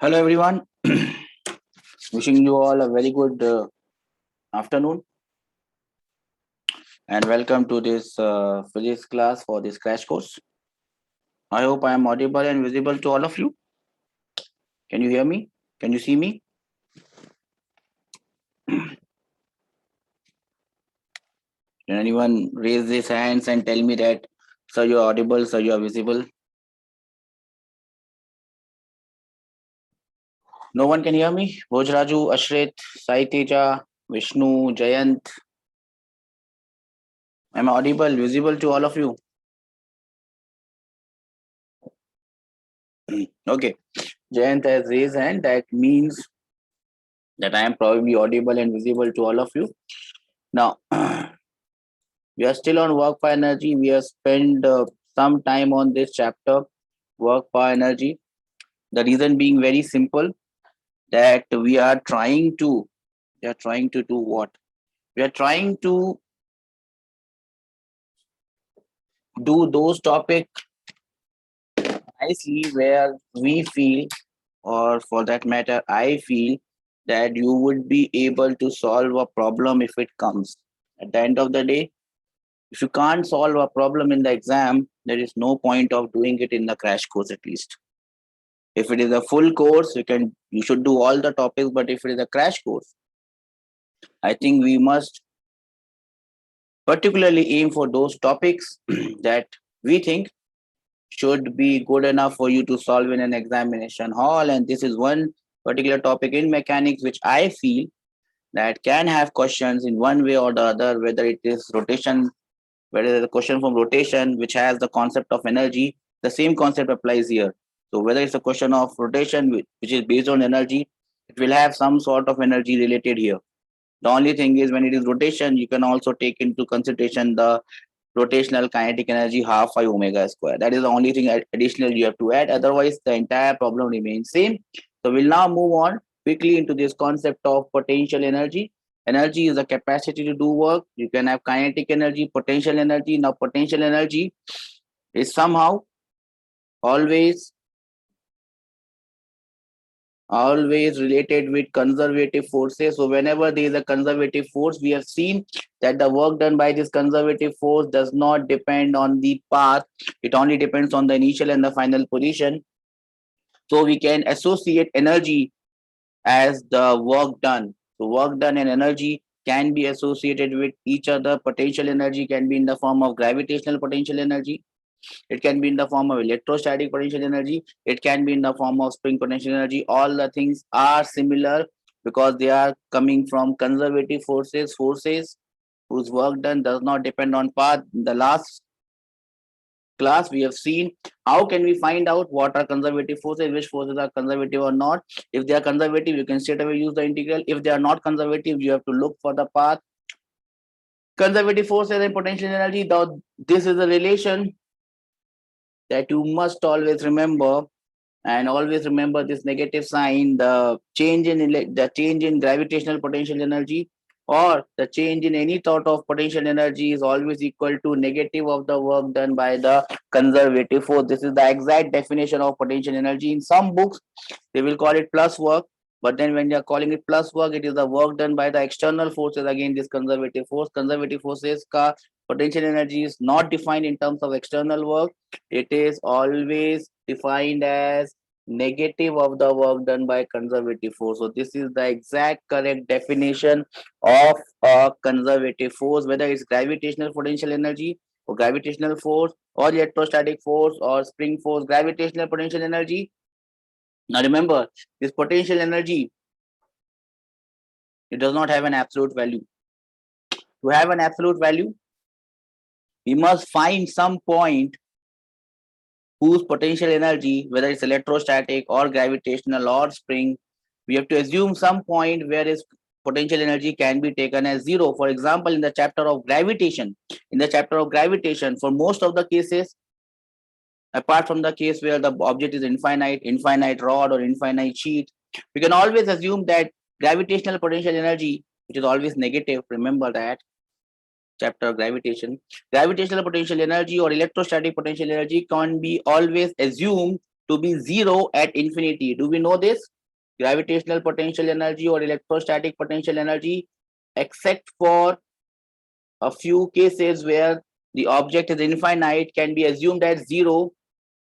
Hello, everyone. Wishing you all a very good afternoon and welcome to this physics class for this crash course. I hope I am audible and visible to all of you. Can you hear me? Can you see me? Can anyone raise their hands and tell me that, sir, you are audible, sir, you are visible? No one can hear me? Bhojraju, Ashrit, Sai Teja, Vishnu, Jayant. Am I audible, visible to all of you? Okay. Jayant has raised hand. That means that I am probably audible and visible to all of you. Now, we are still on work power energy. We have spent some time on this chapter, work power energy. The reason being very simple that we are trying to do what? We are trying to do those topics nicely where we feel, or for that matter, I feel that you would be able to solve a problem if it comes. At the end of the day, if you can't solve a problem in the exam, there is no point of doing it in the crash course at least. If it is a full course, you should do all the topics, but if it is a crash course, I think we must particularly aim for those topics that we think should be good enough for you to solve in an examination hall. And this is one particular topic in mechanics which I feel that can have questions in one way or the other, whether it is rotation, whether the question from rotation, which has the concept of energy, the same concept applies here. So whether it's a question of rotation, which is based on energy, it will have some sort of energy related here. The only thing is when it is rotation, you can also take into consideration the rotational kinetic energy half pi omega square. That is the only thing additional you have to add. Otherwise, the entire problem remains same. So we'll now move on quickly into this concept of potential energy. Energy is the capacity to do work. You can have kinetic energy, potential energy. Now, potential energy is somehow always related with conservative forces. So whenever there is a conservative force, we have seen that the work done by this conservative force does not depend on the path. It only depends on the initial and the final position. So we can associate energy as the work done. So work done and energy can be associated with each other. Potential energy can be in the form of gravitational potential energy. It can be in the form of electrostatic potential energy. It can be in the form of spring potential energy. All the things are similar because they are coming from conservative forces whose work done does not depend on path. In the last class, we have seen how can we find out what are conservative forces, which forces are conservative or not. If they are conservative, you can straight away use the integral. If they are not conservative, you have to look for the path. Conservative forces and potential energy, though this is a relation that you must always remember, and always remember this negative sign. The change in gravitational potential energy or the change in any thought of potential energy is always equal to negative of the work done by the conservative force. This is the exact definition of potential energy. In some books they will call it plus work, but then when they are calling it plus work, it is the work done by the external forces. Again, this conservative forces ka potential energy is not defined in terms of external work. It is always defined as negative of the work done by conservative force. So this is the exact correct definition of a conservative force, whether it's gravitational potential energy or gravitational force or electrostatic force or spring force. Gravitational potential energy, now remember, this potential energy, it does not have an absolute value. To have an absolute value, we must find some point whose potential energy, whether it's electrostatic or gravitational or spring, we have to assume some point where its potential energy can be taken as zero. For example, in the chapter of gravitation, for most of the cases, apart from the case where the object is infinite rod or infinite sheet, we can always assume that gravitational potential energy, which is always negative, remember that chapter of gravitational potential energy or electrostatic potential energy can be always assumed to be zero at infinity. Do we know this? Gravitational potential energy or electrostatic potential energy, except for a few cases where the object is infinite, can be assumed as zero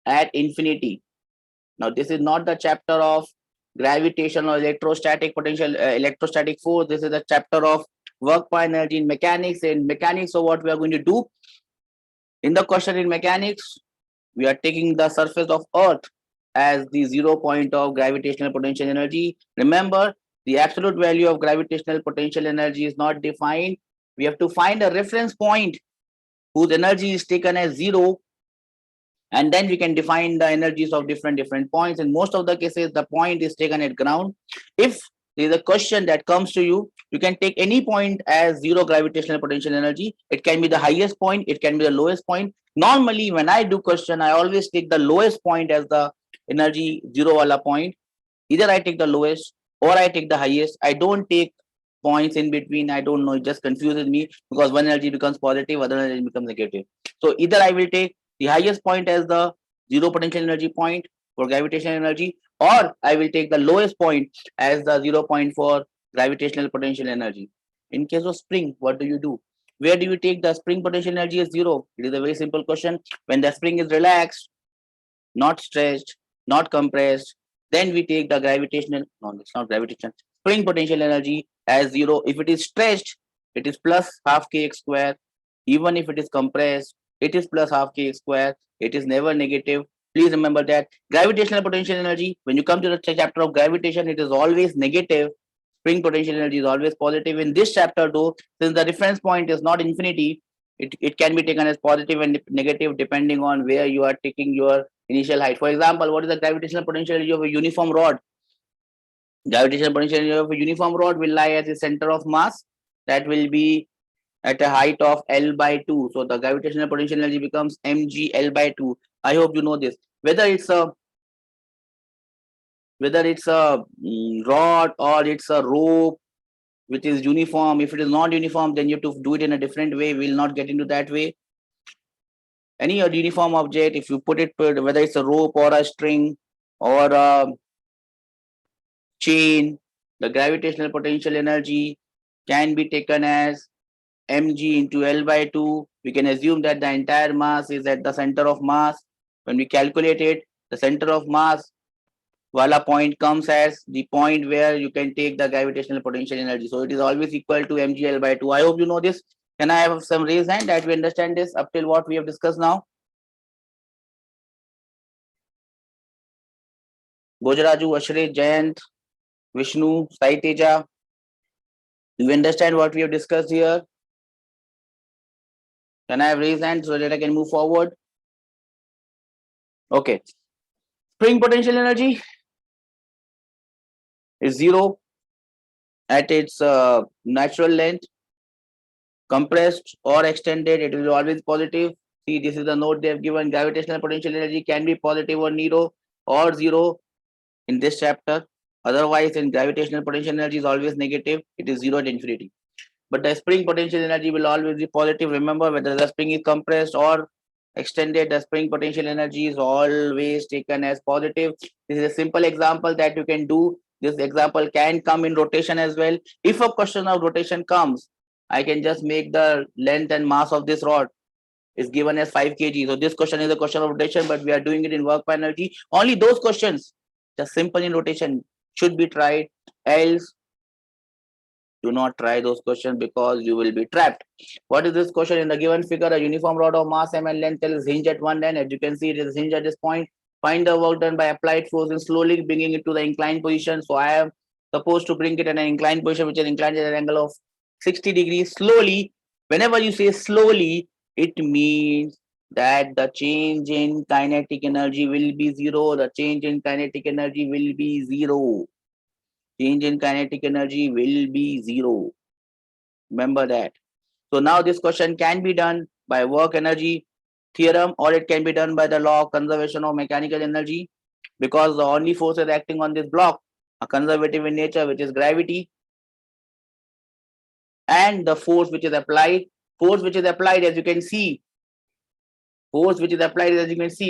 at infinity. Now, this is not the chapter of gravitation or electrostatic potential, electrostatic force. This is a chapter of work per energy in mechanics. In mechanics, so what we are going to do in the question in mechanics, we are taking the surface of Earth as the 0 point of gravitational potential energy. Remember, the absolute value of gravitational potential energy is not defined. We have to find a reference point whose energy is taken as zero, and then we can define the energies of different points. In most of the cases, the point is taken at ground. If there is a question that comes to you, you can take any point as zero gravitational potential energy. It can be the highest point, it can be the lowest point. Normally, when I do question, I always take the lowest point as the energy zero wala point. Either I take the lowest or I take the highest. I don't take points in between. I don't know, it just confuses me, because one energy becomes positive, other energy becomes negative. So either I will take the highest point as the zero potential energy point for gravitational energy, or I will take the lowest point as the 0 point for gravitational potential energy. In case of spring, what do you do? Where do you take the spring potential energy as zero? It is a very simple question. When the spring is relaxed, not stretched, not compressed, then we take the gravitational, no, it's not gravitation, spring potential energy as zero. If it is stretched, it is plus half kx square. Even if it is compressed, it is plus half kx square. It is never negative. Please remember that gravitational potential energy, when you come to the chapter of gravitation, it is always negative. Spring potential energy is always positive. In this chapter, though, since the reference point is not infinity, it can be taken as positive and negative depending on where you are taking your initial height. For example, what is the gravitational potential energy of a uniform rod? Gravitational potential energy of a uniform rod will lie at the center of mass. That will be at a height of L by 2. So the gravitational potential energy becomes mg L by 2. I hope you know this. Whether it's a rod or it's a rope which is uniform. If it is not uniform, then you have to do it in a different way. We will not get into that way. Any uniform object, if you put it, whether it's a rope or a string or a chain, the gravitational potential energy can be taken as mg into L by 2. We can assume that the entire mass is at the center of mass. When we calculate it, the center of mass wala point comes as the point where you can take the gravitational potential energy. So it is always equal to mg L by 2. I hope you know this. Can I have some raised hand that we understand this up till what we have discussed now? Gojaraju, Ashrit, Jayant, Vishnu, Sai Teja. Do you understand what we have discussed here? Can I have raised hand so that I can move forward? Okay. Spring potential energy is zero at its natural length. Compressed or extended, it will always positive. See, this is the note they have given. Gravitational potential energy can be positive or zero in this chapter. Otherwise, in gravitational potential energy is always negative. It is zero at infinity. But the spring potential energy will always be positive. Remember, whether the spring is compressed or extended, the spring potential energy is always taken as positive. This is a simple example that you can do. This example can come in rotation as well. If a question of rotation comes, I can just make the length and mass of this rod is given as 5 kg. So this question is a question of rotation, but we are doing it in work per energy. Only those questions, just simple in rotation, should be tried. Else, do not try those questions because you will be trapped. What is this question? In the given figure, a uniform rod of mass m and length L is hinged at one end. As you can see, it is hinged at this point. Find the work done by applied force and slowly bringing it to the inclined position. So I am supposed to bring it at an inclined position, which is inclined at an angle of 60 degrees. Slowly, whenever you say slowly, it means that the change in kinetic energy will be zero. The change in kinetic energy will be zero. Change in kinetic energy will be zero. Remember that. So now this question can be done by work energy theorem, or it can be done by the law of conservation of mechanical energy, because the only forces acting on this block are conservative in nature, which is gravity, and the force which is applied. Force which is applied, as you can see,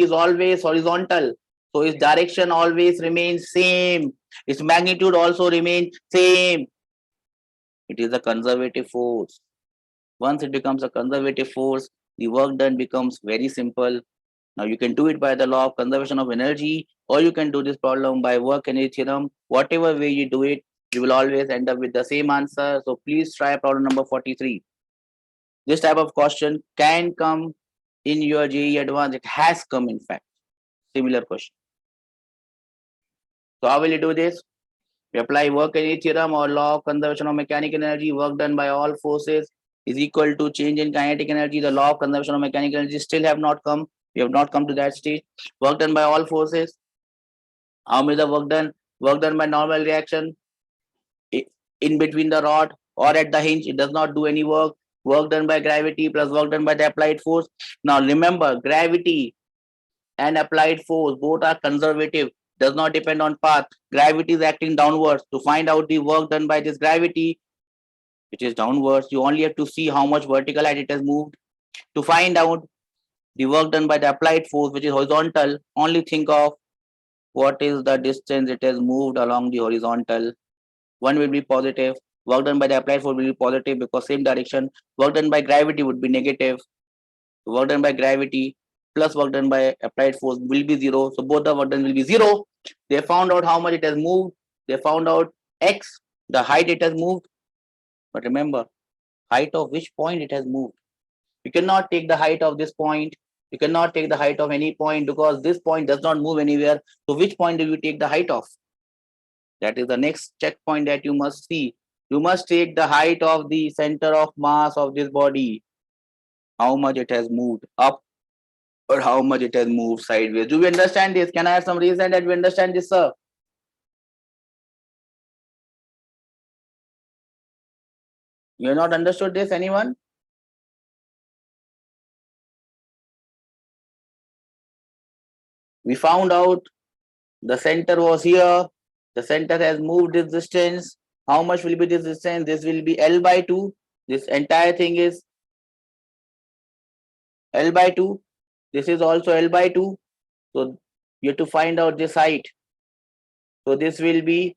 is always horizontal. So its direction always remains same. Its magnitude also remains same. It is a conservative force. Once it becomes a conservative force, the work done becomes very simple. Now you can do it by the law of conservation of energy, or you can do this problem by work energy theorem. Whatever way you do it, you will always end up with the same answer. So please try problem number 43. This type of question can come in your JEE Advanced. It has come, in fact. Similar question. So how will you do this? We apply work energy theorem or law of conservation of mechanical energy. Work done by all forces is equal to change in kinetic energy. The law of conservation of mechanical energy still have not come. We have not come to that stage. Work done by all forces. How much the work done? Work done by normal reaction in between the rod or at the hinge. It does not do any work. Work done by gravity plus work done by the applied force. Now remember, gravity and applied force both are conservative, does not depend on path. Gravity is acting downwards. To find out the work done by this gravity, which is downwards, you only have to see how much vertical height it has moved. To find out the work done by the applied force, which is horizontal, only think of what is the distance it has moved along the horizontal. One will be positive. Work done by the applied force will be positive because same direction. Work done by gravity would be negative. Work done by gravity plus work done by applied force will be zero. So both the work done will be zero. They found out how much it has moved. They found out x, the height it has moved. But remember, height of which point it has moved. You cannot take the height of this point. You cannot take the height of any point because this point does not move anywhere. So which point do you take the height of? That is the next checkpoint that you must see. You must take the height of the center of mass of this body. How much it has moved up or how much it has moved sideways. Do we understand this? Can I have some reason that we understand this, sir? You have not understood this, anyone? We found out the center was here. The center has moved this distance. How much will be this distance? This will be L by 2. This entire thing is L by 2. This is also L by 2. So you have to find out this height. So this will be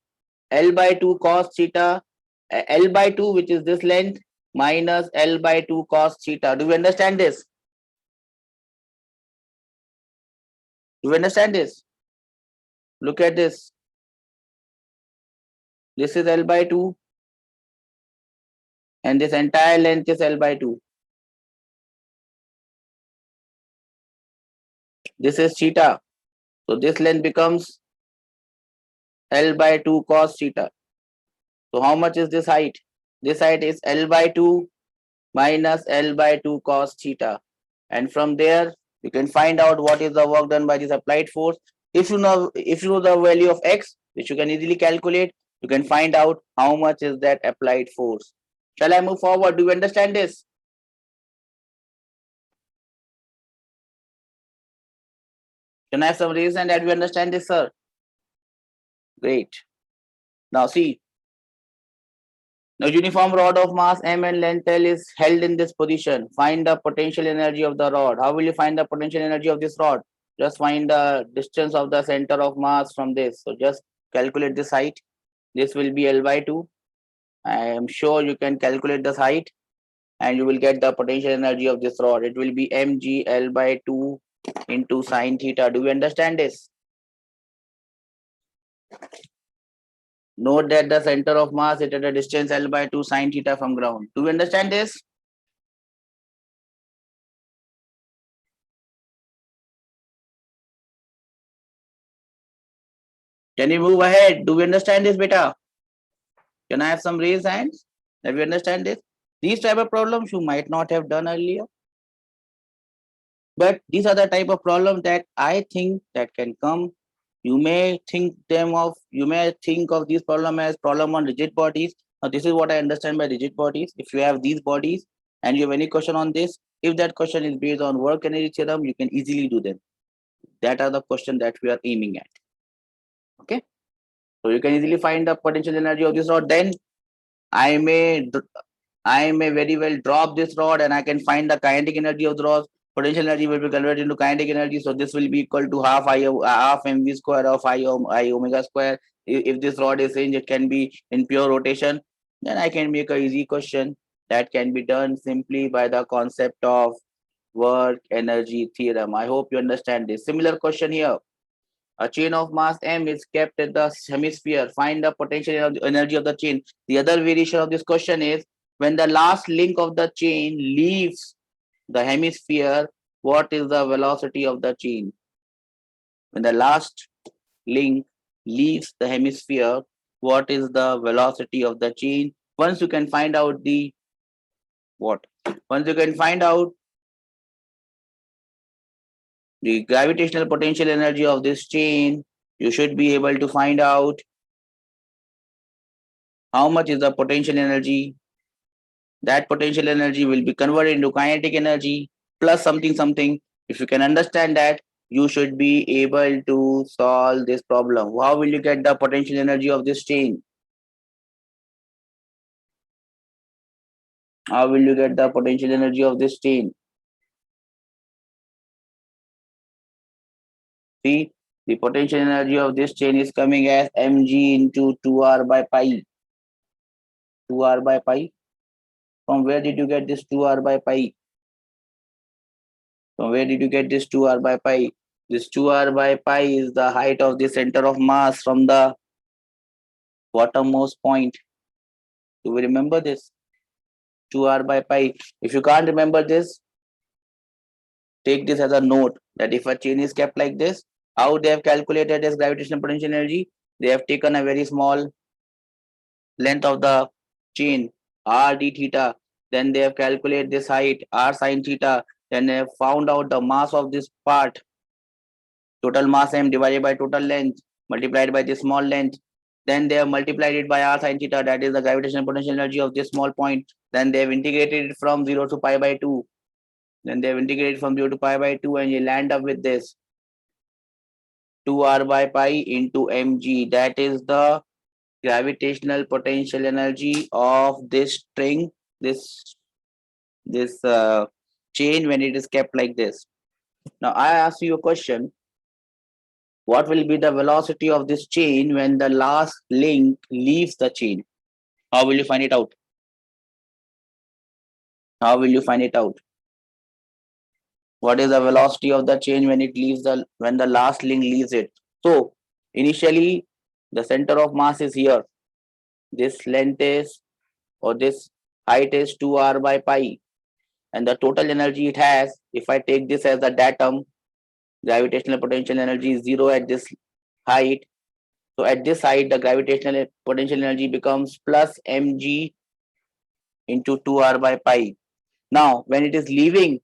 L by 2 cos theta, L by 2, which is this length, minus L by 2 cos theta. Do you understand this? Do you understand this? Look at this. This is L by 2 and this entire length is L by 2. This is theta. So this length becomes L by 2 cos theta. So how much is this height? This height is L by 2 minus L by 2 cos theta. And from there, you can find out what is the work done by this applied force. If you know the value of x, which you can easily calculate, you can find out how much is that applied force. Shall I move forward? Do you understand this? Can I have some reason that we understand this, sir? Great. Now see, now uniform rod of mass m and length L is held in this position. Find the potential energy of the rod. How will you find the potential energy of this rod? Just find the distance of the center of mass from this. So just calculate this height. This will be L by 2. I am sure you can calculate this height and you will get the potential energy of this rod. It will be mg L by 2 into sine theta. Do you understand this? Note that the center of mass is at a distance L by 2 sine theta from ground. Do you understand this? Can you move ahead? Do we understand this, beta? Can I have some raised hands? Have you understand this? These type of problems you might not have done earlier. But these are the type of problems that I think that can come. You may think of this problem as problem on rigid bodies. Now this is what I understand by rigid bodies. If you have these bodies and you have any question on this, if that question is based on work energy theorem, you can easily do them. That are the question that we are aiming at. Okay. So you can easily find the potential energy of this rod. Then I may very well drop this rod and I can find the kinetic energy of the rod. potential energy will be converted into kinetic energy. So this will be equal to half mv square of I omega square. If this rod is changed, it can be in pure rotation. Then I can make a easy question that can be done simply by the concept of work energy theorem. I hope you understand this. Similar question here. A chain of mass m is kept at the hemisphere. Find the potential energy of the chain. The other variation of this question is, when the last link of the chain leaves the hemisphere, what is the velocity of the chain? When the last link leaves the hemisphere, what is the velocity of the chain? Once you can find out the what? Once you can find out the gravitational potential energy of this chain, you should be able to find out how much is the potential energy. That potential energy will be converted into kinetic energy plus something something. If you can understand that, you should be able to solve this problem. How will you get the potential energy of this chain? How will you get the potential energy of this chain? See, the potential energy of this chain is coming as mg into 2r by pi. 2r by pi. From where did you get this 2r by pi? From where did you get this 2r by pi? This 2r by pi is the height of the center of mass from the bottommost point. Do we remember this? 2r by pi. If you can't remember this, take this as a note that if a chain is kept like this, how they have calculated this gravitational potential energy? They have taken a very small length of the chain, r d theta. Then they have calculated this height, r sine theta. Then they have found out the mass of this part, total mass m divided by total length multiplied by this small length. Then they have multiplied it by r sine theta, that is the gravitational potential energy of this small point. Then they have integrated it from 0 to pi by 2. Then they have integrated from 0 to pi by 2, and you land up with this 2r by pi into mg. That is the gravitational potential energy of this string, this chain when it is kept like this. Now I ask you a question. What will be the velocity of this chain when the last link leaves the chain? How will you find it out? How will you find it out? What is the velocity of the chain when it leaves when the last link leaves it? So initially the center of mass is here. This length is, or this height is 2r by pi, and the total energy it has, if I take this as the datum, gravitational potential energy is 0 at this height. So at this height, the gravitational potential energy becomes plus mg into 2r by pi. Now, when it is leaving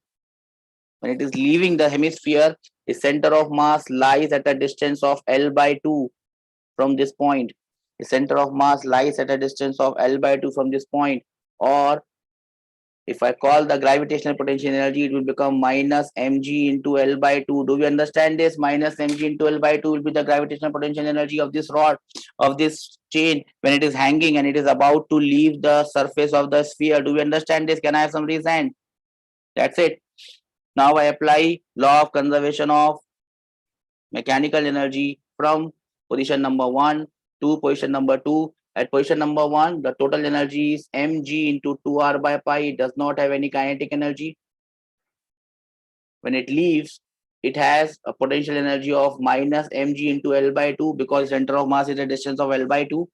the hemisphere, the center of mass lies at a distance of L by 2 from this point. The center of mass lies at a distance of L by 2 from this point. Or if I call the gravitational potential energy, it will become minus mg into L by 2. Do we understand this? Minus mg into L by 2 will be the gravitational potential energy of this rod, of this chain, when it is hanging and it is about to leave the surface of the sphere. Do we understand this? Can I have some reason? That's it. Now I apply law of conservation of mechanical energy from position number 1 to position number 2. At position number 1, the total energy is mg into 2r by pi. It does not have any kinetic energy. When it leaves, it has a potential energy of minus mg into L by 2, because center of mass is a distance of L by 2,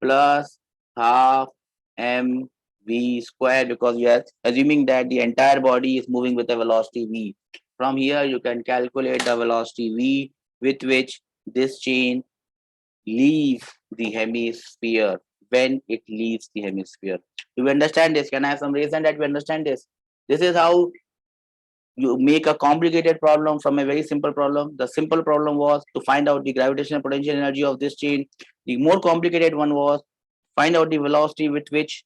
plus half mv square, because we are assuming that the entire body is moving with a velocity v. From here, you can calculate the velocity v with which this chain leaves the hemisphere when it leaves the hemisphere. Do we understand this? Can I have some reason that we understand this? This is how you make a complicated problem from a very simple problem. The simple problem was to find out the gravitational potential energy of this chain. The more complicated one was find out the velocity with which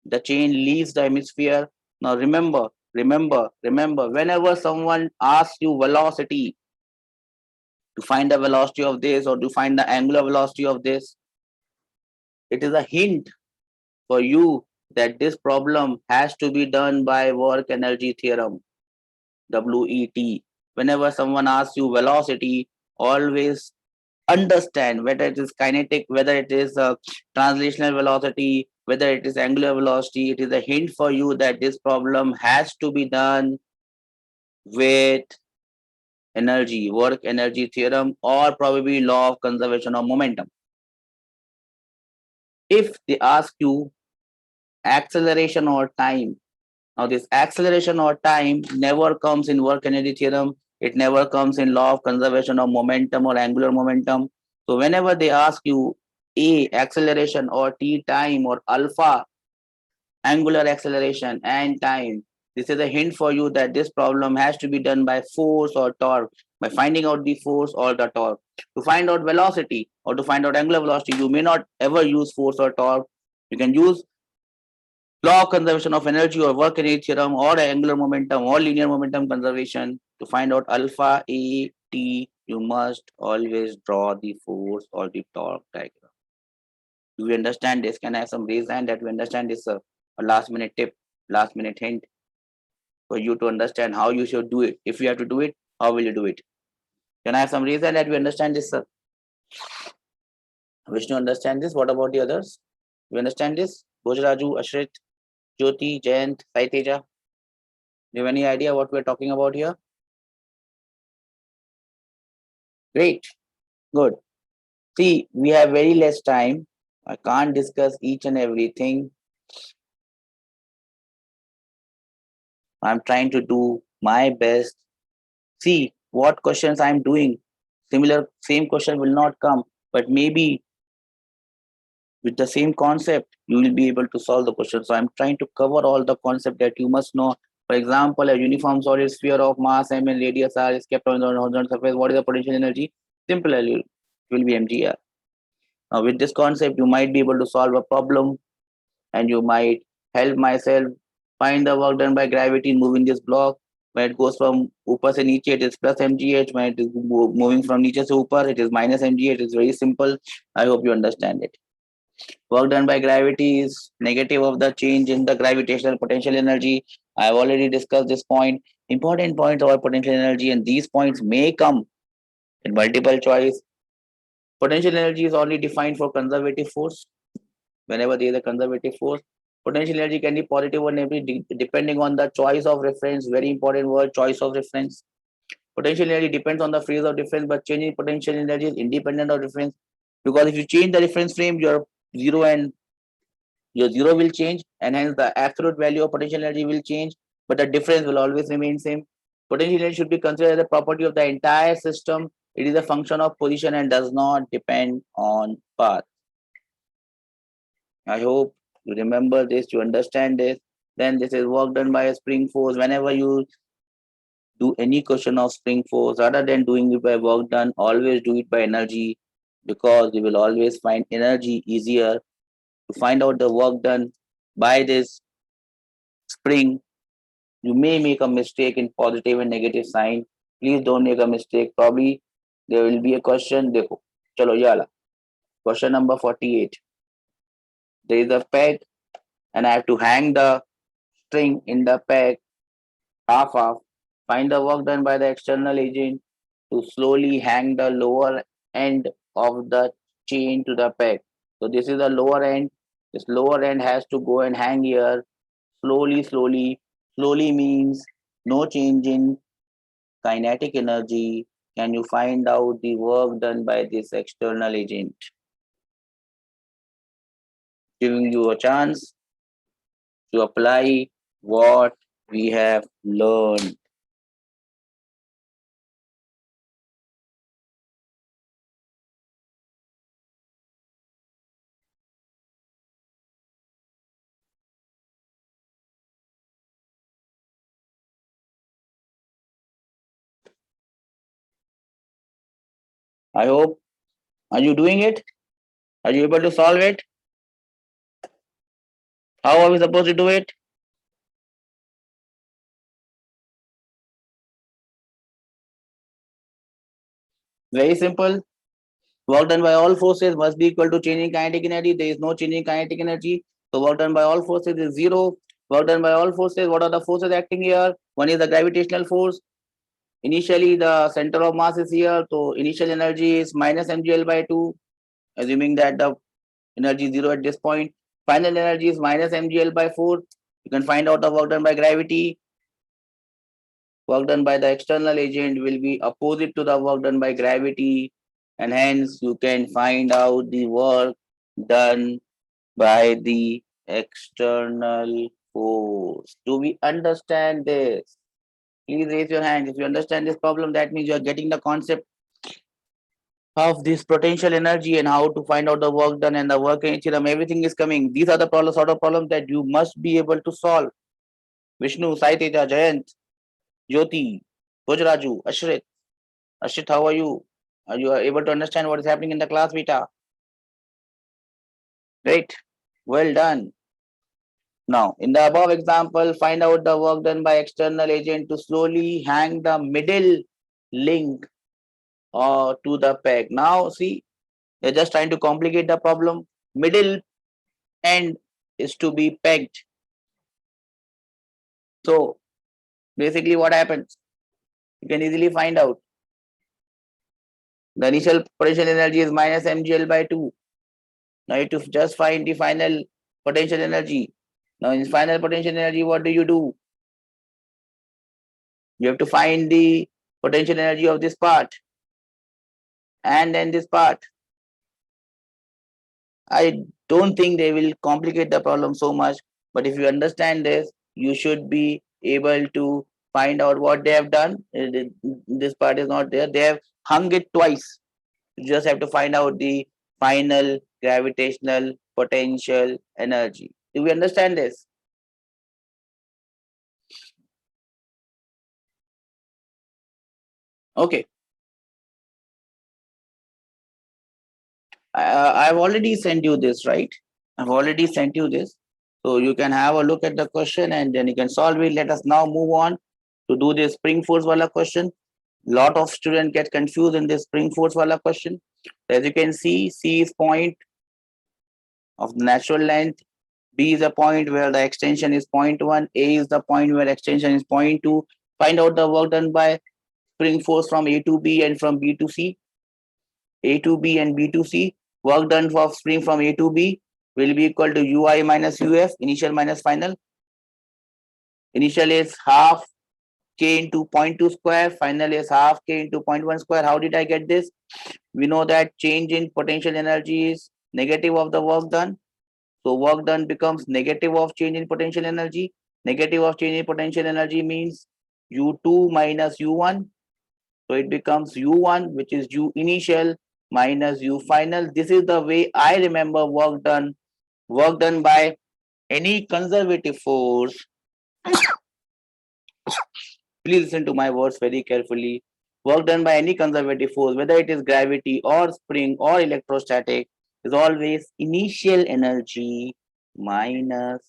the chain leaves the hemisphere. Now remember, whenever someone asks you velocity, to find the velocity of this or to find the angular velocity of this, it is a hint for you that this problem has to be done by work energy theorem. WET. Whenever someone asks you velocity, always understand whether it is kinetic, whether it is translational velocity, whether it is angular velocity. It is a hint for you that this problem has to be done with energy, work energy theorem, or probably law of conservation of momentum. If they ask you acceleration or time, now this acceleration or time never comes in work energy theorem. It never comes in law of conservation of momentum or angular momentum. So whenever they ask you A acceleration or T time or alpha angular acceleration and time, this is a hint for you that this problem has to be done by force or torque, by finding out the force or the torque. To find out velocity or to find out angular velocity, you may not ever use force or torque. You can use law of conservation of energy or work energy theorem or angular momentum or linear momentum conservation. To find out alpha A T, you must always draw the force or the torque diagram. Do we understand this? Can I have some raise hand that we understand this? A last minute tip, last minute hint for you to understand how you should do it. If you have to do it, how will you do it? Can I have some reason that we understand this, sir? Vishnu understand this. What about the others? You understand this? Bhojaraju, Ashrit, Jyoti, Jayant, Saiteja. Do you have any idea what we're talking about here? Great. Good. See, we have very less time. I can't discuss each and everything. I'm trying to do my best. See what questions I'm doing. Same question will not come, but maybe with the same concept, you will be able to solve the question. So I'm trying to cover all the concept that you must know. For example, a uniform solid sphere of mass m and radius r is kept on the horizontal surface. What is the potential energy? Simple, it will be mgr. Now, with this concept, you might be able to solve a problem, and you might help myself find the work done by gravity moving this block. When it goes from upper se niche, it is plus mgh. When it is moving from niche to upper, it is minus mgh. It is very simple. I hope you understand it. Work done by gravity is negative of the change in the gravitational potential energy. I have already discussed this point. Important points about potential energy, and these points may come in multiple choice. Potential energy is only defined for conservative force. Whenever there is a conservative force, potential energy can be positive or negative depending on the choice of reference. Very important word, choice of reference. Potential energy depends on the phase of difference, but changing potential energy is independent of difference, because if you change the reference frame, your zero and your zero will change, and hence the absolute value of potential energy will change, but the difference will always remain same. Potential energy should be considered as a property of the entire system. It is a function of position and does not depend on path. I hope you remember this, you understand this. Then this is work done by a spring force. Whenever you do any question of spring force, rather than doing it by work done, always do it by energy, because you will always find energy easier. To find out the work done by this spring, you may make a mistake in positive and negative sign. Please don't make a mistake. Probably there will be a question. Dekho. Chalo, yala. Question number 48. There is a peg, and I have to hang the string in the peg half half. Find the work done by the external agent to slowly hang the lower end of the chain to the peg. So this is the lower end. This lower end has to go and hang here slowly, slowly. Slowly means no change in kinetic energy. Can you find out the work done by this external agent? Giving you a chance to apply what we have learned. I hope. Are you doing it? Are you able to solve it? How are we supposed to do it? Very simple. Work done by all forces must be equal to change in kinetic energy. There is no change in kinetic energy. So work done by all forces is zero. Work done by all forces. What are the forces acting here? One is the gravitational force. Initially, the center of mass is here. So initial energy is minus mgl by 2, assuming that the energy is 0 at this point. Final energy is minus mgl by 4. You can find out the work done by gravity. Work done by the external agent will be opposite to the work done by gravity, and hence you can find out the work done by the external force. Do we understand this? Please raise your hand. If you understand this problem, that means you are getting the concept of this potential energy and how to find out the work done and the work in theorem. Everything is coming. These are the sort of problems that you must be able to solve. Vishnu, Sai Teja, Jayant, Jyoti, Bhojraju, Ashrit. Ashrit, how are you? Are you able to understand what is happening in the class, Vita? Great. Well done. Now, in the above example, find out the work done by external agent to slowly hang the middle link to the peg. Now, see, they're just trying to complicate the problem. Middle end is to be pegged. So, basically what happens? You can easily find out. The initial potential energy is minus mgl by 2. Now, you have to just find the final potential energy. Now, in final potential energy, what do? You have to find the potential energy of this part and then this part. I don't think they will complicate the problem so much, but if you understand this, you should be able to find out what they have done. This part is not there. They have hung it twice. You just have to find out the final gravitational potential energy. Do we understand this? Okay. I've already sent you this, right? I've already sent you this. So you can have a look at the question and then you can solve it. Let us now move on to do this spring force wala question. Lot of students get confused in this spring force wala question. As you can see, C is point of natural length. B is a point where the extension is 0.1. A is the point where extension is 0.2. Find out the work done by spring force from A to B and from B to C. A to B and B to C. Work done for spring from A to B will be equal to UI minus UF, initial minus final. Initial is half K into 0.2 square, final is half K into 0.1 square. How did I get this? We know that change in potential energy is negative of the work done. So work done becomes negative of change in potential energy. Negative of change in potential energy means U2 minus U1. So it becomes U1, which is U initial minus U final. This is the way I remember work done. Work done by any conservative force. Please listen to my words very carefully. Work done by any conservative force, whether it is gravity or spring or electrostatic, is always initial energy minus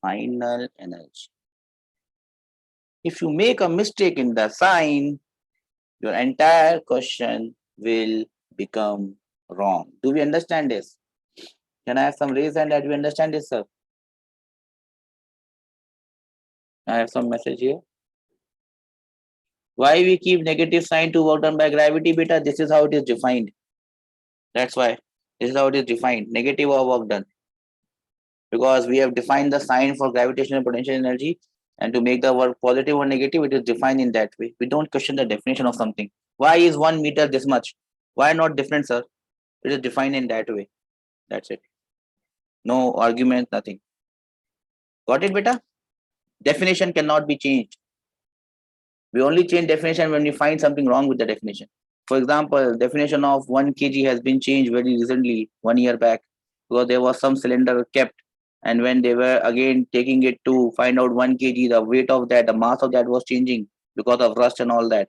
final energy. If you make a mistake in the sign, your entire question will become wrong. Do we understand this? Can I have some raise hand that we understand this, sir? I have some message here. Why we keep negative sign to work done by gravity, beta? This is how it is defined. That's why. This is how it is defined. Negative or work done. Because we have defined the sign for gravitational potential energy, and to make the work positive or negative, it is defined in that way. We don't question the definition of something. Why is 1 meter this much? Why not different, sir? It is defined in that way. That's it. No argument, nothing. Got it, beta? Definition cannot be changed. We only change definition when we find something wrong with the definition. For example, definition of 1 kg has been changed very recently, 1 year back, because there was some cylinder kept, and when they were again taking it to find out 1 kg, the weight of that, the mass of that was changing because of rust and all that.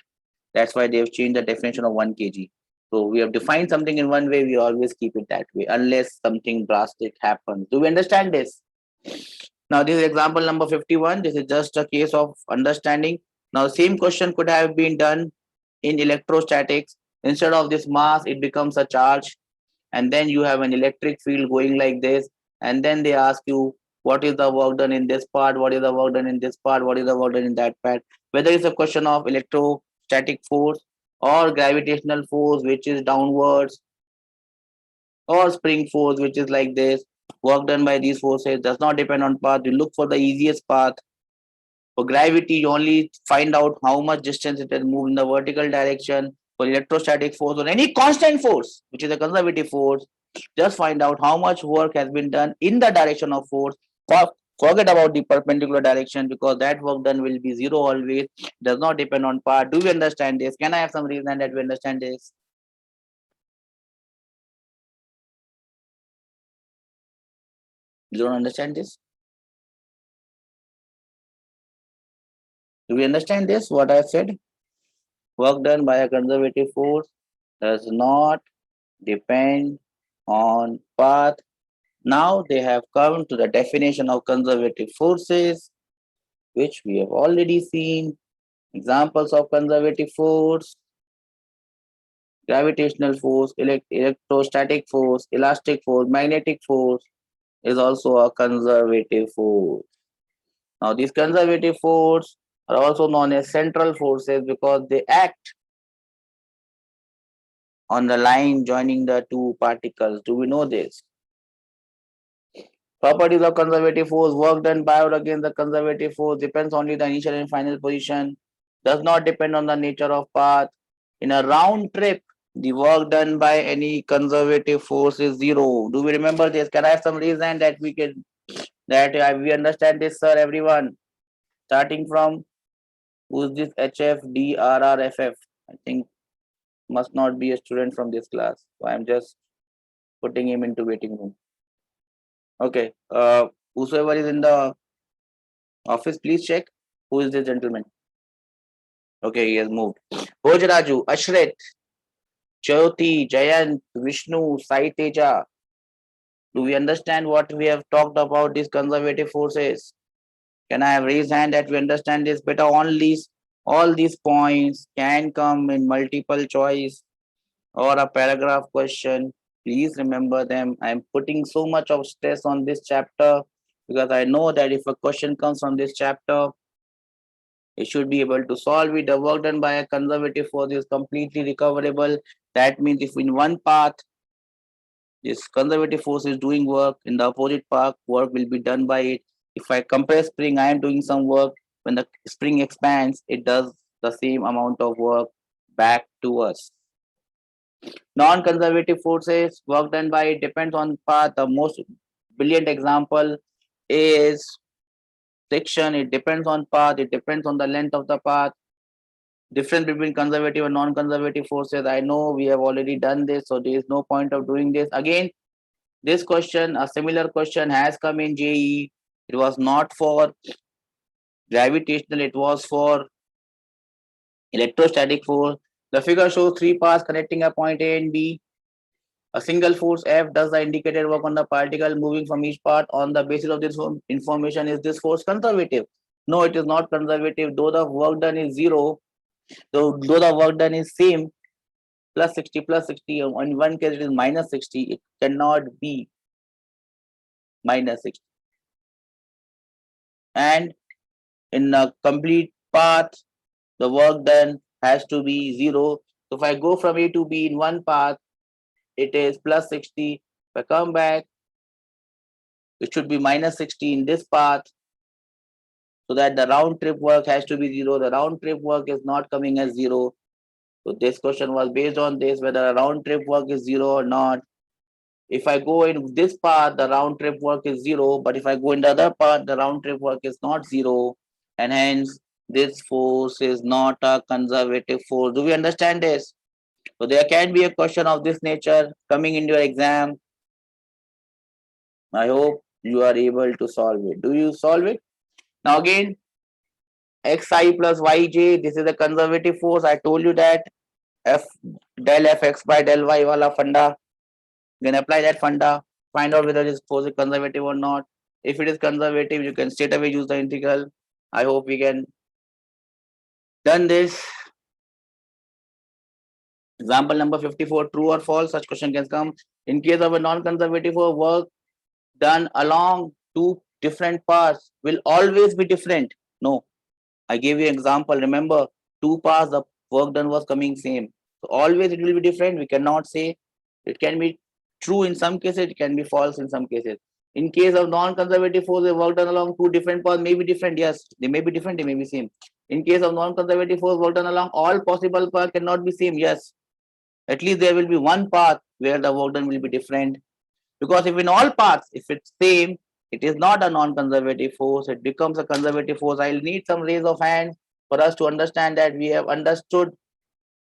That's why they've changed the definition of 1 kg. So we have defined something in one way, we always keep it that way, unless something drastic happens. Do we understand this? Now, this is example number 51. This is just a case of understanding. Now, same question could have been done in electrostatics. Instead of this mass, it becomes a charge. And then you have an electric field going like this. And then they ask you, what is the work done in this part, what is the work done in this part, what is the work done in that part. Whether it's a question of electrostatic force or gravitational force, which is downwards, or spring force, which is like this, work done by these forces does not depend on path. You look for the easiest path. For gravity, you only find out how much distance it has moved in the vertical direction. For electrostatic force or any constant force, which is a conservative force, just find out how much work has been done in the direction of force. Forget about the perpendicular direction, because that work done will be zero always. Does not depend on path. Do we understand this? Can I have some reason that we understand this? You don't understand this? Do we understand this? What I said? Work done by a conservative force does not depend on path. Now they have come to the definition of conservative forces, which we have already seen. Examples of conservative force: gravitational force, electrostatic force, elastic force, magnetic force is also a conservative force. Now these conservative forces are also known as central forces because they act on the line joining the two particles. Do we know this? Properties of conservative force: work done by or against the conservative force depends only the initial and final position, does not depend on the nature of path. In a round trip, the work done by any conservative force is zero. Do we remember this? Can I have some reason that we understand this, sir? Everyone, starting from who's this HFDRRFF? I think must not be a student from this class. So I'm just putting him into waiting room. Okay. Whosoever is in the office, please check who is this gentleman. Okay, he has moved. Bhojaraju, Ashrit, Jyoti, Jayant, Vishnu, Sai Teja. Do we understand what we have talked about these conservative forces? Can I have raised hand that we understand this better? All these points can come in multiple choice or a paragraph question. Please remember them. I am putting so much of stress on this chapter because I know that if a question comes from this chapter, it should be able to solve it. The work done by a conservative force is completely recoverable. That means if in one path this conservative force is doing work, in the opposite path work will be done by it. If I compress spring, I am doing some work. When the spring expands, it does the same amount of work back to us. Non-conservative forces, work done by it depends on path. The most brilliant example is friction. It depends on path. It depends on the length of the path. Difference between conservative and non-conservative forces. I know we have already done this, so there is no point of doing this again. This question, a similar question has come in JEE. It was not for gravitational, it was for electrostatic force. The figure shows three paths connecting a point A and B. A single force F does the indicated work on the particle moving from each part. On the basis of this information, is this force conservative? No, it is not conservative. Though the work done is zero, though the work done is same, plus 60, plus 60. In one case, it is minus 60. It cannot be minus 60. And in a complete path, the work done has to be zero. So if I go from A to B in one path, it is plus 60. If I come back, it should be minus 60 in this path, so that the round trip work has to be zero. The round trip work is not coming as zero. So this question was based on this, whether a round trip work is zero or not. If I go in this path, the round trip work is zero. But if I go in the other path, the round trip work is not zero. And hence, this force is not a conservative force. Do we understand this? So there can be a question of this nature coming into your exam. I hope you are able to solve it. Do you solve it? Now again, xi plus yj, this is a conservative force. I told you that f del fx by del y wala funda. You can apply that funda, find out whether this force is conservative or not. If it is conservative, you can straight away use the integral. I hope we can done this. Example number 54, true or false, such question can come. In case of a non-conservative work done along two different parts will always be different? No. I gave you an example. Remember, two parts, the work done was coming same. So always it will be different. We cannot say. It can be true in some cases, it can be false in some cases. In case of non-conservative force, the work done along two different paths may be different. Yes, they may be different, they may be same. In case of non-conservative force, work done along all possible paths cannot be same. Yes, at least there will be one path where the work done will be different. Because if in all paths, if it's same, it is not a non-conservative force, it becomes a conservative force. I'll need some raise of hands for us to understand that we have understood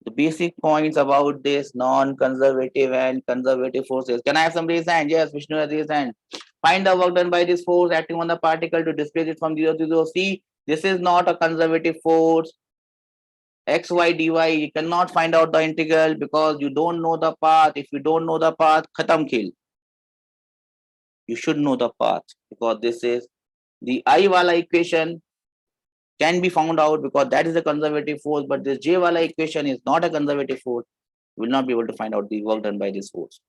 the basic points about this non-conservative and conservative forces. Can I have some raise hand? Yes, Vishnu has raised hand. Find the work done by this force acting on the particle to displace it from 0 to 0. See, this is not a conservative force. X, Y, dy, you cannot find out the integral because you don't know the path. If you don't know the path, khatam khel. You should know the path because this is the I wala equation can be found out because that is a conservative force, but this J wala equation is not a conservative force. You will not be able to find out the work done by this force.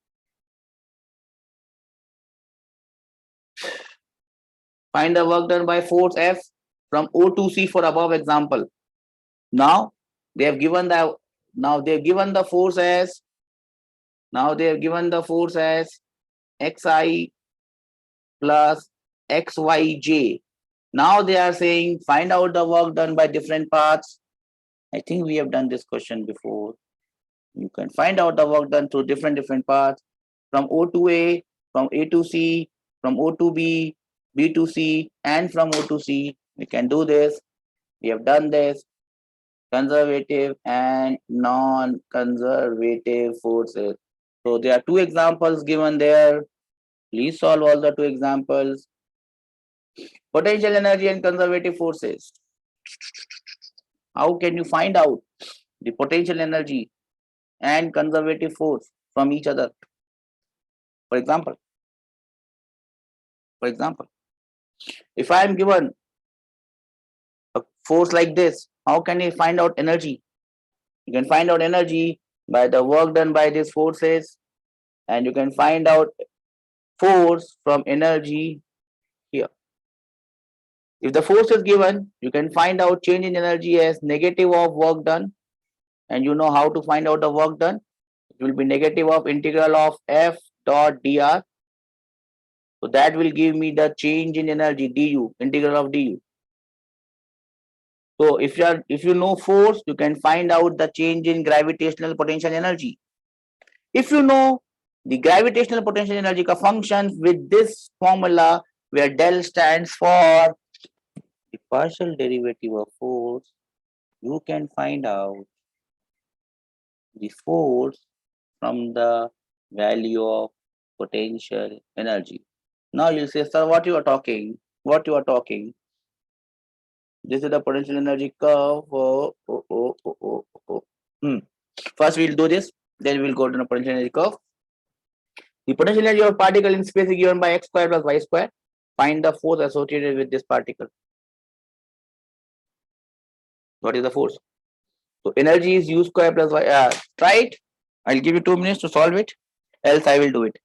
Find the work done by force F from O to C for above example. Now they have given the force as xi plus xyj. Now they are saying find out the work done by different paths. I think we have done this question before. You can find out the work done through different paths from O to A, from A to C, from O to B, B to C, and from O to C. We can do this. We have done this. Conservative and non-conservative forces. So there are two examples given there. Please solve all the two examples. Potential energy and conservative forces. How can you find out the potential energy and conservative force from each other? For example, if I am given a force like this, how can you find out energy? You can find out energy by the work done by these forces, and you can find out force from energy here. If the force is given, you can find out change in energy as negative of work done, and you know how to find out the work done. It will be negative of integral of F dot dr. So that will give me the change in energy du, integral of du. So if you know force, you can find out the change in gravitational potential energy. If you know the gravitational potential energy ka function with this formula where del stands for the partial derivative of force, you can find out the force from the value of potential energy. Now you'll say, sir, what you are talking? This is the potential energy curve. First we'll do this, then we'll go to the potential energy curve. The potential energy of particle in space is given by x square plus y square. Find the force associated with this particle. What is the force? So energy is u square plus y. Try it. I'll give you 2 minutes to solve it. Else I will do it.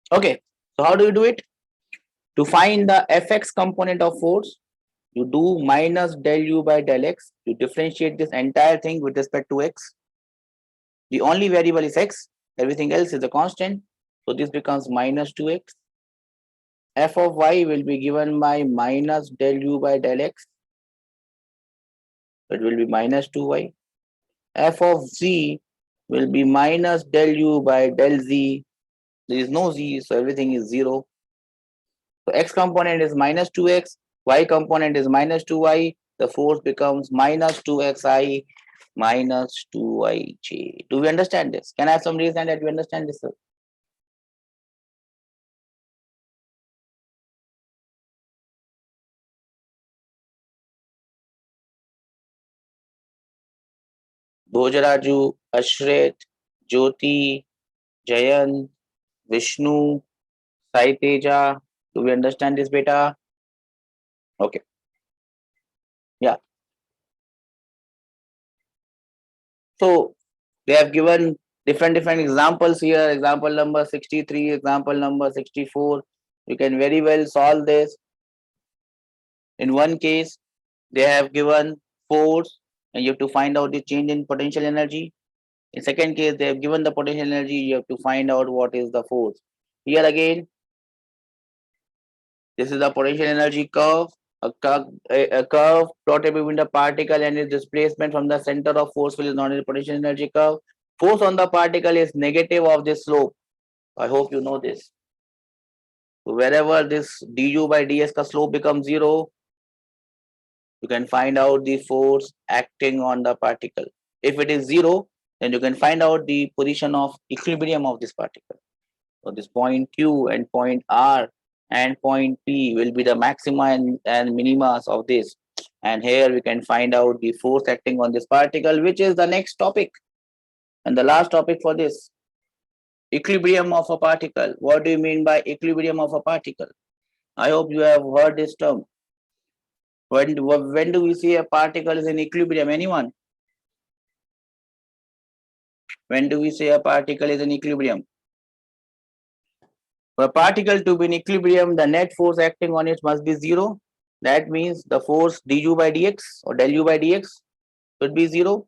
Okay. So how do you do it? To find the fx component of force, you do minus del u by del x. You differentiate this entire thing with respect to x. The only variable is x. Everything else is a constant. So this becomes minus 2x. F of y will be given by minus del u by del x. It will be minus 2y. F of z will be minus del u by del z. There is no z, so everything is 0. So x component is minus 2x, y component is minus 2y. The force becomes minus 2xi minus 2yj. Do we understand this? Can I have some reason that we understand this, sir? Bhojaraju, Ashret, Jyoti, Jayant, Vishnu, Sai Teja. Do we understand this, beta? Okay. Yeah. So they have given different examples here. Example number 63, example number 64. You can very well solve this. In one case, they have given force and you have to find out the change in potential energy. In second case, they have given the potential energy, you have to find out what is the force. Here again, this is the potential energy curve, a curve plotted between the particle and its displacement from the center of force field is known as the potential energy curve. Force on the particle is negative of this slope. I hope you know this. So wherever this du by ds ka slope becomes 0, you can find out the force acting on the particle. If it is 0, then you can find out the position of equilibrium of this particle. So this point Q and point R and point P will be the maxima and minima of this. And here we can find out the force acting on this particle, which is the next topic and the last topic for this. Equilibrium of a particle. What do you mean by equilibrium of a particle? I hope you have heard this term. When do we say a particle is in equilibrium? Anyone? When do we say a particle is in equilibrium? For a particle to be in equilibrium, the net force acting on it must be 0. That means the force du by dx or del u by dx should be 0.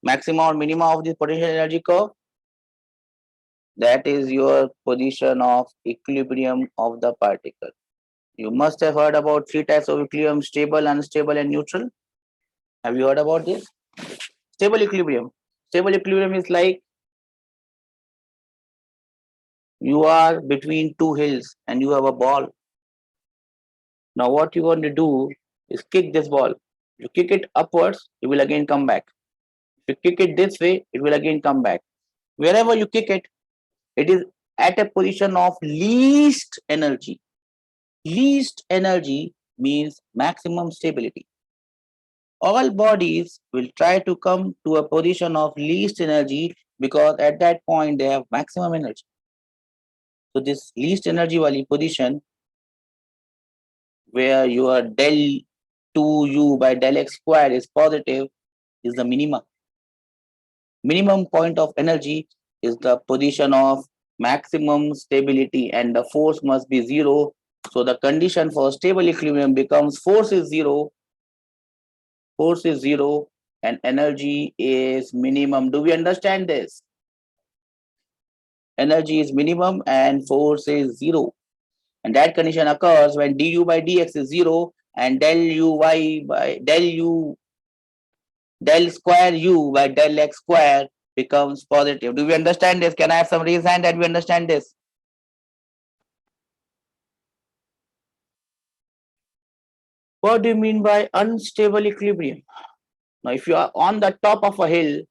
Maxima or minima of the potential energy curve. That is your position of equilibrium of the particle. You must have heard about 3 types of equilibrium: stable, unstable, and neutral. Have you heard about this? Stable equilibrium. Stable equilibrium is like you are between two hills and you have a ball. Now what you want to do is kick this ball. You kick it upwards, it will again come back. If you kick it this way, it will again come back. Wherever you kick it, it is at a position of least energy. Least energy means maximum stability. All bodies will try to come to a position of least energy because at that point they have maximum energy. So this least energy wali position where your del 2u by del x square is positive is the minimum. Minimum point of energy is the position of maximum stability and the force must be 0. So the condition for stable equilibrium becomes force is 0 and energy is minimum. Do we understand this? Energy is minimum and force is 0. And that condition occurs when du by dx is 0 and del square u by del x square becomes positive. Do we understand this? Can I have some raise hand that we understand this? What do you mean by unstable equilibrium? Now, if you are on the top of a hill,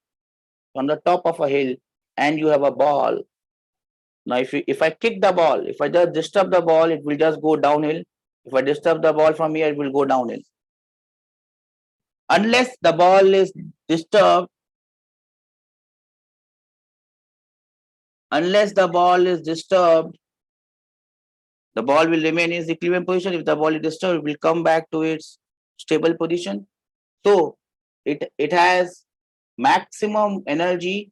and you have a ball. Now, if I kick the ball, if I just disturb the ball, it will just go downhill. If I disturb the ball from here, it will go downhill. Unless the ball is disturbed, the ball will remain in its equilibrium position. If the ball is disturbed, it will come back to its stable position. So it has maximum energy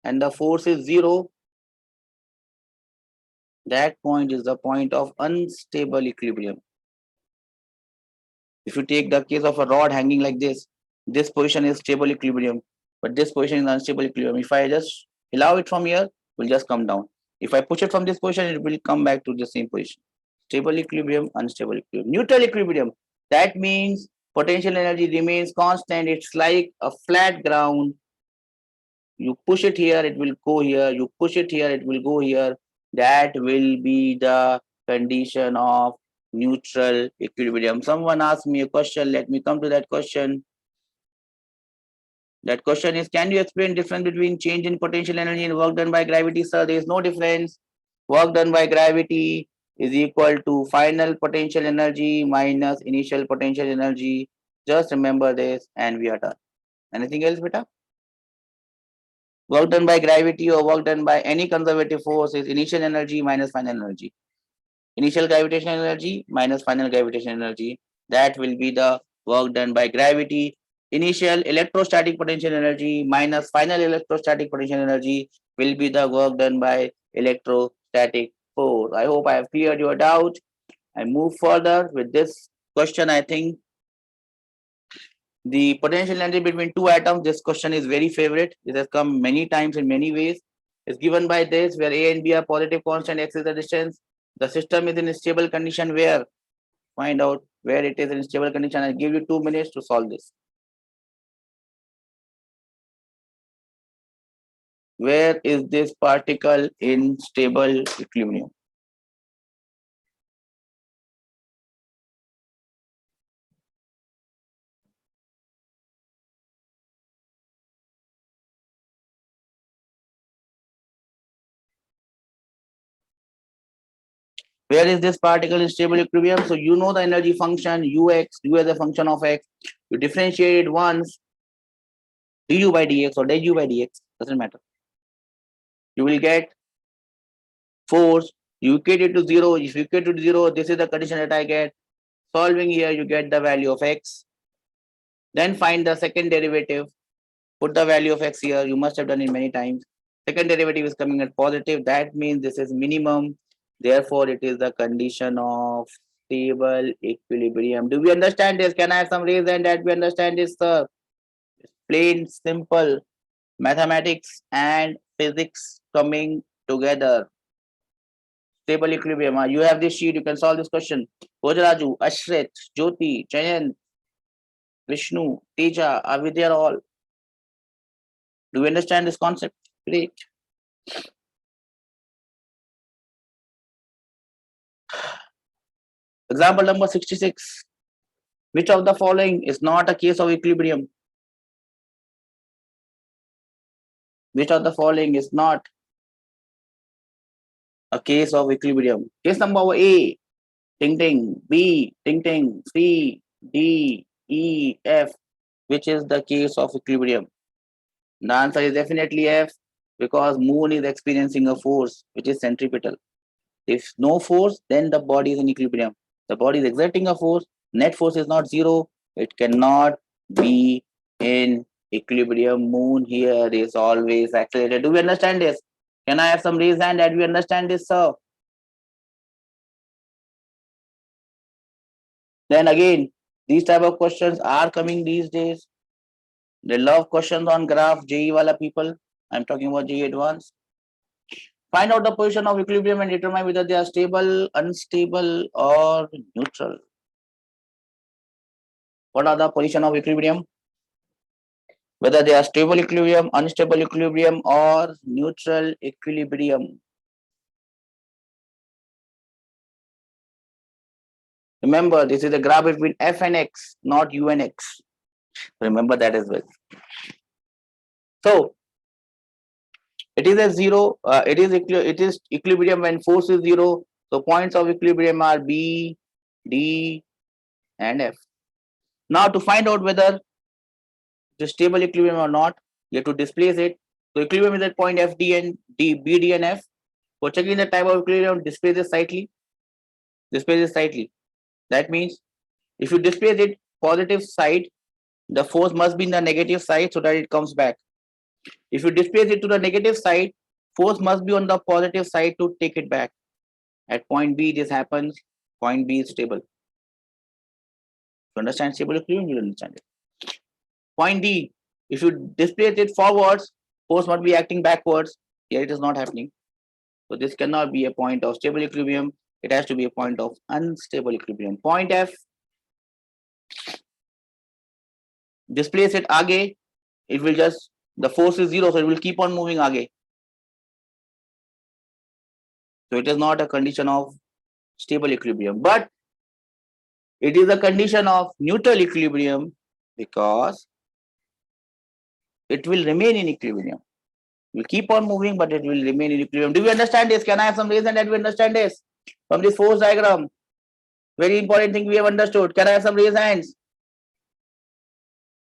and the force is 0. That point is the point of unstable equilibrium. If you take the case of a rod hanging like this position is stable equilibrium, but this position is unstable equilibrium. If I just allow it from here, it will just come down. If I push it from this position, it will come back to the same position. Stable equilibrium, unstable equilibrium. Neutral equilibrium. That means potential energy remains constant. It's like a flat ground. You push it here, it will go here. You push it here, it will go here. That will be the condition of neutral equilibrium. Someone asked me a question. Let me come to that question. That question is, can you explain difference between change in potential energy and work done by gravity, sir? There is no difference. Work done by gravity is equal to final potential energy minus initial potential energy. Just remember this and we are done. Anything else, beta? Work done by gravity or work done by any conservative force is initial energy minus final energy. Initial gravitational energy minus final gravitational energy. That will be the work done by gravity. Initial electrostatic potential energy minus final electrostatic potential energy will be the work done by electrostatic force. I hope I have cleared your doubt. I move further with this question. I think the potential energy between two atoms, this question is very favorite. It has come many times in many ways. It's given by this, where A and B are positive constant, X is the distance. The system is in a stable condition where, find out where it is in stable condition. I'll give you 2 minutes to solve this. Where is this particle in stable equilibrium? Where is this particle in stable equilibrium? So you know the energy function ux, u as a function of x. You differentiate it once, du by dx or du by dx, doesn't matter. You will get force. You equate it to 0. If you equate it to 0, this is the condition that I get. Solving here, you get the value of x. Then find the second derivative. Put the value of x here. You must have done it many times. Second derivative is coming at positive. That means this is minimum. Therefore, it is the condition of stable equilibrium. Do we understand this? Can I have some reason that we understand this, sir? Plain, simple mathematics and physics coming together. Stable equilibrium. You have this sheet. You can solve this question. Bhojaraju, Ashrit, Jyoti, Jayant, Vishnu, Teja, are we there all? Do you understand this concept? Great. Example number 66. Which of the following is not a case of equilibrium? Which of the following is not a case of equilibrium? Case number A, ting ting, B, ting ting, C, D, E, F. Which is the case of equilibrium? The answer is definitely F, because moon is experiencing a force which is centripetal. If no force, then the body is in equilibrium. The body is exerting a force, net force is not zero, it cannot be in equilibrium. Moon here is always accelerated. Do we understand this? Can I have some reason that we understand this, sir? Then again, these type of questions are coming these days. They love questions on graph, JE wala people. I'm talking about JE advanced. Find out the position of equilibrium and determine whether they are stable, unstable, or neutral. What are the position of equilibrium? Whether they are stable equilibrium, unstable equilibrium, or neutral equilibrium. Remember, this is a graph between f and x, not u and x. Remember that as well. So it is a zero. It is equilibrium when force is zero. So points of equilibrium are B, D, and F. Now to find out whether it is stable equilibrium or not, you have to displace it. So equilibrium is at point F, D, and D, B, D, and F. For checking the type of equilibrium, displace it slightly. Displace it slightly. That means if you displace it positive side, the force must be in the negative side so that it comes back. If you displace it to the negative side, force must be on the positive side to take it back. At point B, this happens. Point B is stable. You understand stable equilibrium? You understand it. Point D, if you displace it forwards, force must be acting backwards. Here it is not happening. So this cannot be a point of stable equilibrium. It has to be a point of unstable equilibrium. Point F, displace it aage, it will just, the force is zero, so it will keep on moving aage. So it is not a condition of stable equilibrium, but it is a condition of neutral equilibrium because it will remain in equilibrium. It will keep on moving, but it will remain in equilibrium. Do we understand this? Can I have some reason that we understand this from this force diagram? Very important thing we have understood. Can I have some reasons?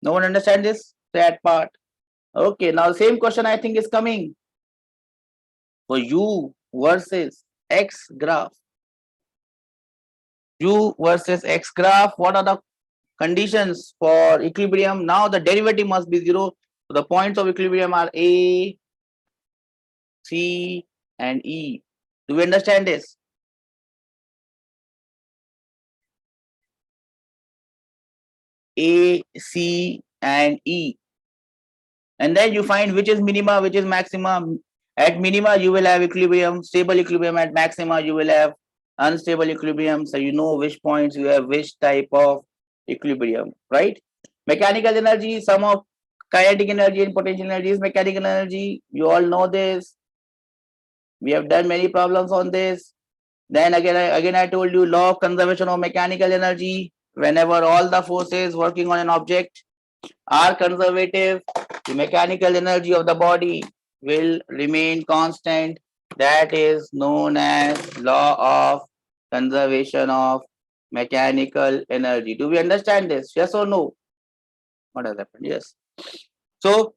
No one understand this? That part. Okay, now the same question I think is coming for U versus X graph. U versus X graph. What are the conditions for equilibrium? Now the derivative must be 0. So the points of equilibrium are A, C, and E. Do we understand this? A, C, and E. And then you find which is minima, which is maxima. At minima, you will have equilibrium, stable equilibrium. At maxima, you will have unstable equilibrium. So you know which points you have which type of equilibrium, right? Mechanical energy, sum of kinetic energy and potential energy is mechanical energy. You all know this. We have done many problems on this. Then again I told you law of conservation of mechanical energy. Whenever all the forces working on an object are conservative, the mechanical energy of the body will remain constant. That is known as law of conservation of mechanical energy. Do we understand this? Yes or no? What has happened? Yes. So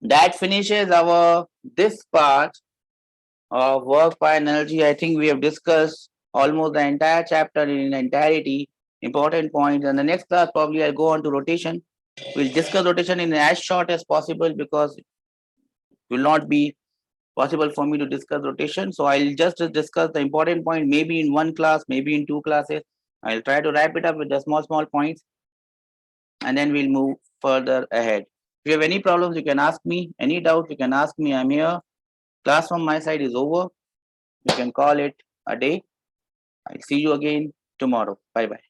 that finishes our this part of work by energy. I think we have discussed almost the entire chapter in entirety, important points. And the next class, probably I'll go on to rotation. We'll discuss rotation in as short as possible because it will not be possible for me to discuss rotation. So I'll just discuss the important point, maybe in one class, maybe in two classes. I'll try to wrap it up with the small points and then we'll move further ahead. If you have any problems, you can ask me. Any doubt, you can ask me. I'm here. Class from my side is over. You can call it a day. I'll see you again tomorrow. Bye bye.